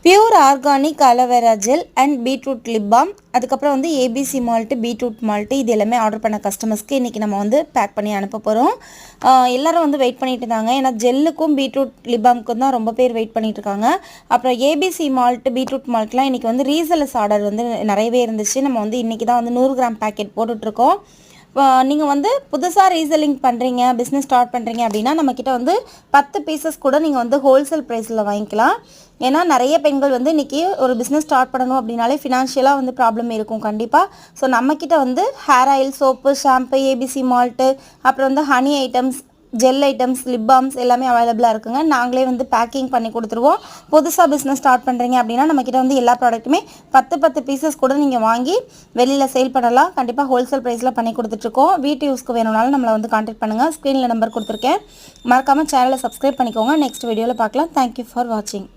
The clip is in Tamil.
Pure organic aloe vera gel and beetroot lip balm, அதுக்கப்புறம் வந்து ஏபிசி மால்ட்டு, பீட்ரூட் மால்ட்டு, இது எல்லாமே ஆர்டர் பண்ண கஸ்டமர்ஸ்க்கு இன்றைக்கி நம்ம வந்து பேக் பண்ணி அனுப்ப போகிறோம். எல்லோரும் வந்து வெயிட் பண்ணிட்டு இருந்தாங்க. ஏன்னா ஜெல்லுக்கும் பீட்ரூட் லிப் பாம்க்கும் தான் ரொம்ப பேர் வெயிட் பண்ணிட்டு இருக்காங்க. அப்புறம் ஏபிசி மால்ட்டு, பீட்ரூட் மால்ட்லாம் இன்றைக்கி வந்து ரீசெல்லர்ஸ் ஆர்டர் வந்து நிறையவே இருந்துச்சு. நம்ம வந்து இன்றைக்கி தான் வந்து 100 கிராம் பேக்கெட் போட்டுட்ருக்கோம். நீங்கள் வந்து புதுசாக ரீசெல்லிங் பண்ணுறீங்க, பிஸ்னஸ் ஸ்டார்ட் பண்ணுறீங்க அப்படின்னா நம்மக்கிட்ட வந்து 10 பீசஸ் கூட நீங்கள் வந்து ஹோல்சேல் ப்ரைஸில் வாங்கிக்கலாம். ஏன்னா நிறைய பெண்கள் வந்து இன்றைக்கி ஒரு பிஸ்னஸ் ஸ்டார்ட் பண்ணணும் அப்படின்னாலே ஃபினான்ஷியலாக வந்து ப்ராப்ளம் இருக்கும் கண்டிப்பாக. ஸோ நம்மக்கிட்ட வந்து hair oil, soap, shampoo, ABC malt, அப்புறம் வந்து honey items, gel items, lip palms எல்லாமே அவைலபிளாக இருக்குங்க. நாங்களே வந்து பேக்கிங் பண்ணி கொடுத்துருவோம். புதுசாக பிஸ்னஸ் ஸ்டார்ட் பண்ணுறீங்க அப்படின்னா நம்மக்கிட்ட வந்து எல்லா ப்ராடக்ட்டுமே 10 பீசஸ் கூட நீங்கள் வாங்கி வெளியில் சேல் பண்ணலாம். கண்டிப்பாக ஹோல்சேல் ப்ரைஸில் பண்ணி கொடுத்துட்ருக்கோம். வீட்டு யூஸ்க்கு வேணும்னாலும் நம்மளை வந்து கான்டாக்ட் பண்ணுங்கள். ஸ்க்ரீனில் நம்பர் கொடுத்துருக்கேன். மறக்காமல் சேனலை சப்ஸ்கிரைப் பண்ணிக்கோங்க. நெக்ஸ்ட் வீடியோவில் பார்க்கலாம். தேங்க்யூ ஃபார் வாட்சிங்.